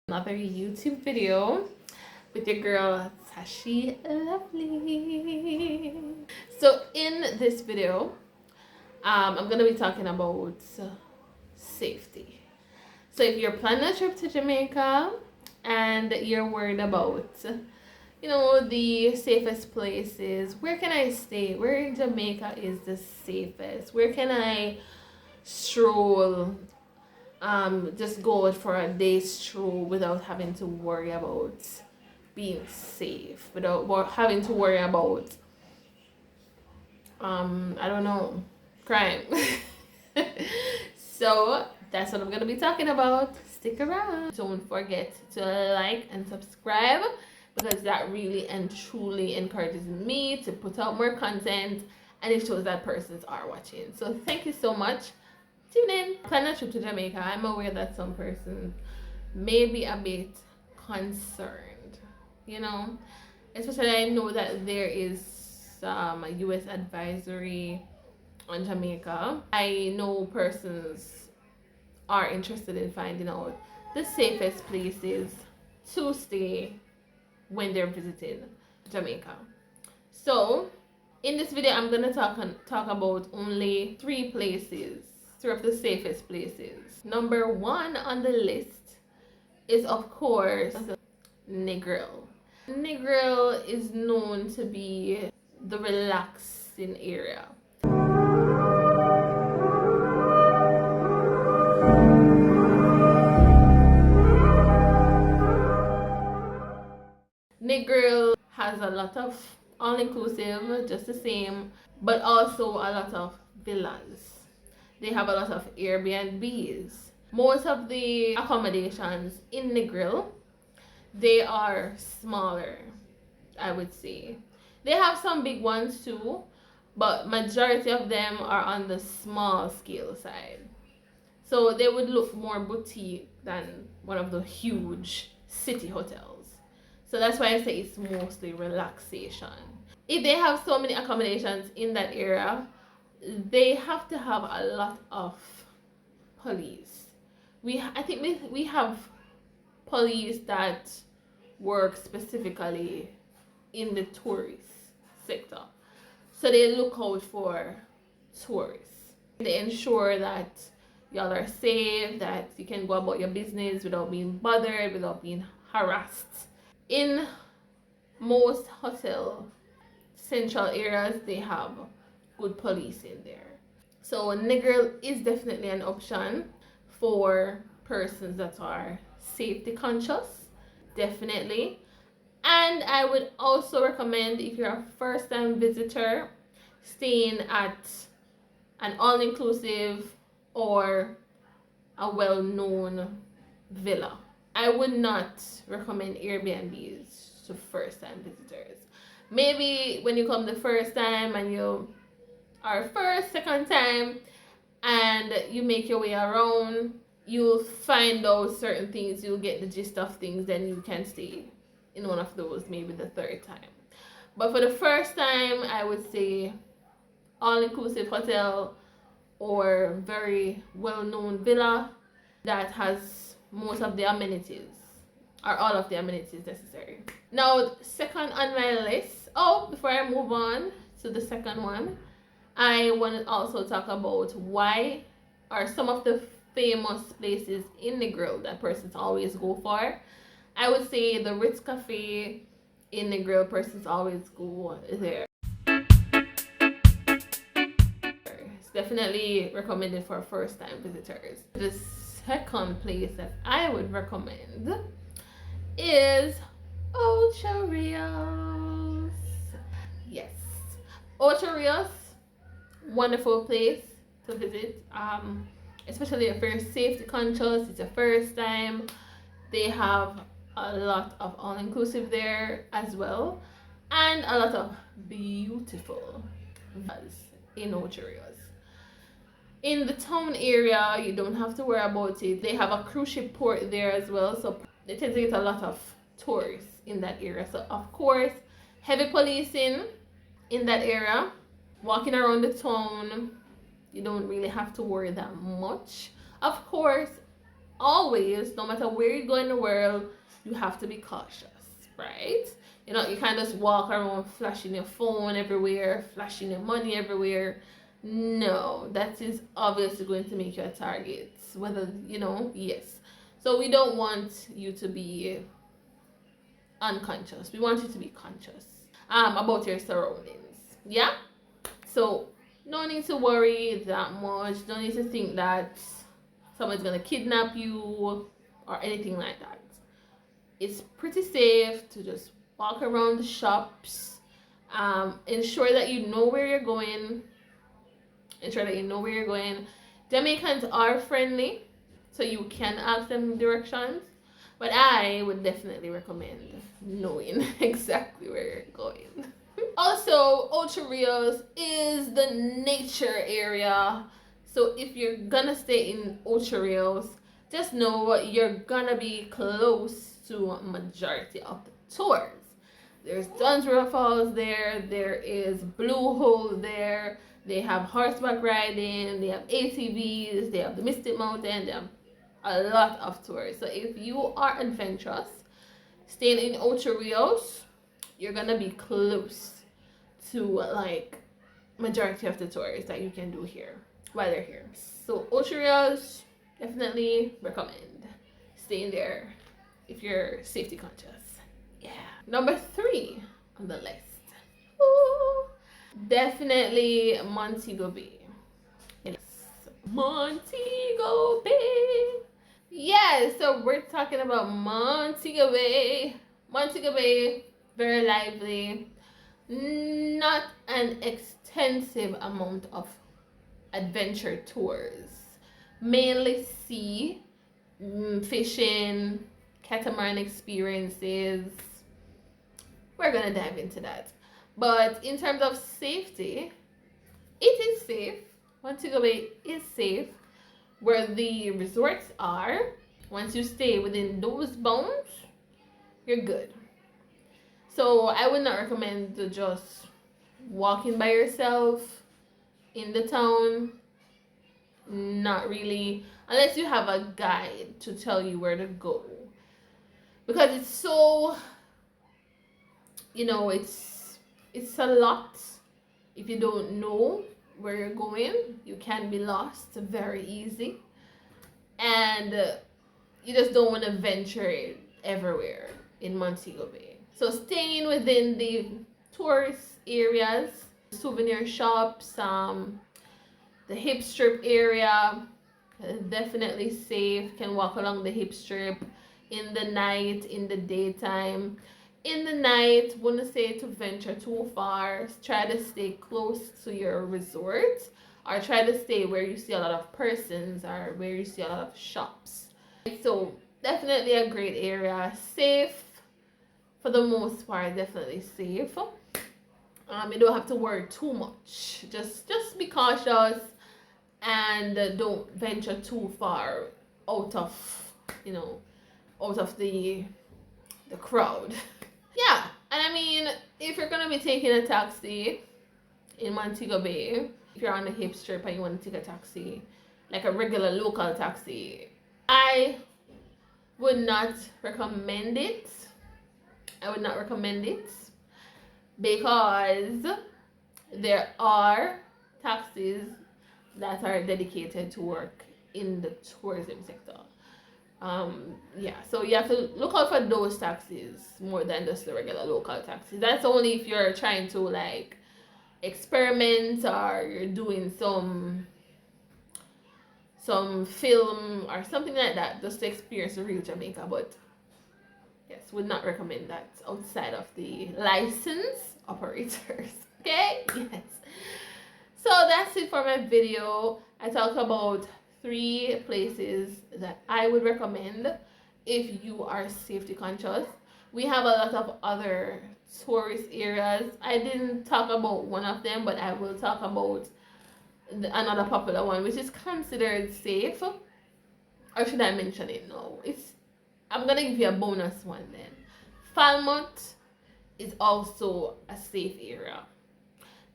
Another YouTube video with your girl Tashi Luvlie. So in this video, I'm gonna be talking about safety. So if you're planning a trip to Jamaica and you're worried about, the safest places, where can I stay? Where in Jamaica is the safest? Where can I stroll? Just go out for a day stroll without having to worry about being safe, without having to worry about I don't know, crime. So that's what I'm gonna be talking about. Stick around. Don't forget to like and subscribe, because that really and truly encourages me to put out more content, and it shows that persons are watching. So thank you so much. Tune in. Plan a trip to Jamaica. I'm aware that some persons may be a bit concerned, especially I know that there is a US advisory on Jamaica. I know persons are interested in finding out the safest places to stay when they're visiting Jamaica. So in this video, I'm gonna talk about only three of the safest places. Number one on the list is, of course, Negril. Negril is known to be the relaxing area. Negril has a lot of all-inclusive, just the same, but also a lot of villas. They have a lot of Airbnbs. Most of the accommodations in Negril, they are smaller, I would say. They have some big ones too, but majority of them are on the small scale side. So they would look more boutique than one of the huge city hotels. So that's why I say it's mostly relaxation. If they have so many accommodations in that area, they have to have a lot of police. I think we have police that work specifically in the tourist sector. So they look out for tourists. They ensure that y'all are safe, that you can go about your business without being bothered, without being harassed. In most hotel central areas, they have good police in there. So Negril is definitely an option for persons that are safety conscious, definitely. And I would also recommend, if you're a first-time visitor, staying at an all-inclusive or a well-known villa. I would not recommend Airbnbs to first-time visitors. Maybe when you come the first time and you are second time, and you make your way around, you'll find out certain things, you'll get the gist of things, then you can stay in one of those maybe the third time. But for the first time, I would say all-inclusive hotel or very well-known villa that has most of the amenities, or all of the amenities necessary. Now, second on my list, before I move on to the second one, I want to also talk about why are some of the famous places in Negril that persons always go for. I would say the Ritz Cafe in Negril, persons always go there. It's definitely recommended for first-time visitors. The second place that I would recommend is Ocho Rios. Yes, Ocho Rios, wonderful place to visit, especially if you're safety conscious, it's your first time. They have a lot of all-inclusive there as well, and a lot of beautiful villas in Ocho Rios. In the town area, you don't have to worry about it. They have a cruise ship port there as well, so they tend to get a lot of tourists in that area. So of course, heavy policing in that area. Walking around the town, you don't really have to worry that much. Of course, always, no matter where you go in the world, you have to be cautious, right? You know, you can't just walk around flashing your phone everywhere, flashing your money everywhere. No, that is obviously going to make you a target. Whether, you know, yes. So we don't want you to be unconscious. We want you to be conscious about your surroundings. Yeah? So no need to worry that much. No need to think that someone's gonna kidnap you or anything like that. It's pretty safe to just walk around the shops. Ensure that you know where you're going. Ensure that you know where you're going. Jamaicans are friendly, so you can ask them directions. But I would definitely recommend knowing exactly where you're going. Also, Ocho Rios is the nature area. So if you're gonna stay in Ocho Rios, just know you're gonna be close to a majority of the tours. There's Dunsborough Falls there, there is Blue Hole there, they have horseback riding, they have ATVs, they have the Mystic Mountain, they have a lot of tours. So if you are adventurous, staying in Ocho Rios, you're gonna be close to like majority of the tours that you can do here while they're here. So Ocho Rios, definitely recommend staying there if you're safety conscious. Yeah. Number 3 on the list. Ooh, definitely Montego Bay. Yes. Montego Bay. Yeah, so we're talking about Montego Bay. Montego Bay, very lively. Not an extensive amount of adventure tours. Mainly sea, fishing, catamaran experiences. We're gonna dive into that. But in terms of safety, it is safe. Montego Bay is safe. Where the resorts are, once you stay within those bounds, you're good. So I would not recommend just walking by yourself in the town. Not really, unless you have a guide to tell you where to go, because it's so, you know, it's a lot. If you don't know where you're going, you can be lost very easy, and you just don't want to venture everywhere in Montego Bay. So staying within the tourist areas, souvenir shops, the hip strip area, definitely safe. Can walk along the hip strip in the night, in the daytime. In the night, wouldn't say to venture too far. Try to stay close to your resort, or try to stay where you see a lot of persons or where you see a lot of shops. So definitely a great area. Safe for the most part, definitely safe. You don't have to worry too much. Just be cautious and don't venture too far out of, you know, out of the crowd. Yeah, and I mean, if you're gonna be taking a taxi in Montego Bay, if you're on the hip strip and you want to take a taxi, like a regular local taxi, I would not recommend it. I would not recommend it because there are taxis that are dedicated to work in the tourism sector. Yeah, so you have to look out for those taxis more than just the regular local taxis. That's only if you're trying to like experiment or you're doing some film or something like that, just to experience the real Jamaica. But yes, would not recommend that outside of the licensed operators. Okay, yes. So that's it for my video. I talked about 3 places that I would recommend if you are safety conscious. We have a lot of other tourist areas. I didn't talk about one of them, but I will talk about another popular one, which is considered safe. Or should I mention it? No, I'm gonna give you a bonus one then. Falmouth is also a safe area.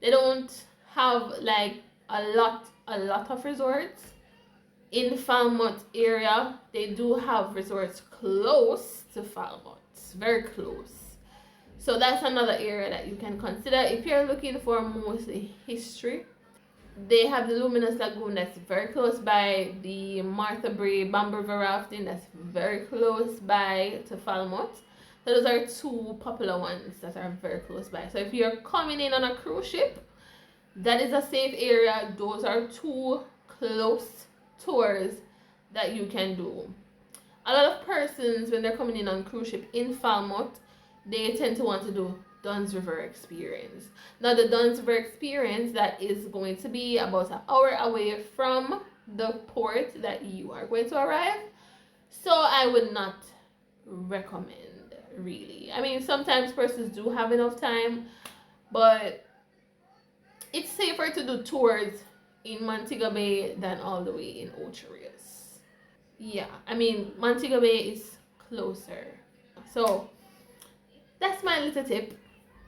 They don't have like a lot of resorts, in Falmouth area, they do have resorts close to Falmouth, very close. So that's another area that you can consider if you're looking for mostly history. They have the Luminous Lagoon that's very close by, the Martha Bray Bamboo River rafting that's very close by to Falmouth. So those are two popular ones that are very close by. So if you're coming in on a cruise ship, that is a safe area. Those are two close tours that you can do. A lot of persons, when they're coming in on cruise ship in Falmouth, they tend to want to do Dunn's River experience. Now the Dunn's River experience, that is going to be about an hour away from the port that you are going to arrive. So I would not recommend, really. I mean, sometimes persons do have enough time, but it's safer to do tours in Montego Bay than all the way in Ocho Rios. Yeah, I mean, Montego Bay is closer. So that's my little tip.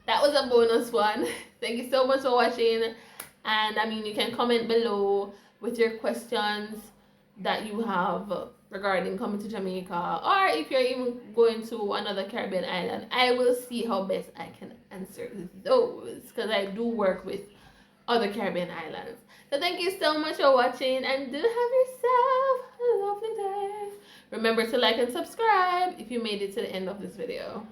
That was a bonus one. Thank you so much for watching. And I mean, you can comment below with your questions that you have regarding coming to Jamaica, or if you're even going to another Caribbean island. I will see how best I can answer those, because I do work with other Caribbean islands. So thank you so much for watching, and do have yourself a lovely day. Remember to like and subscribe if you made it to the end of this video.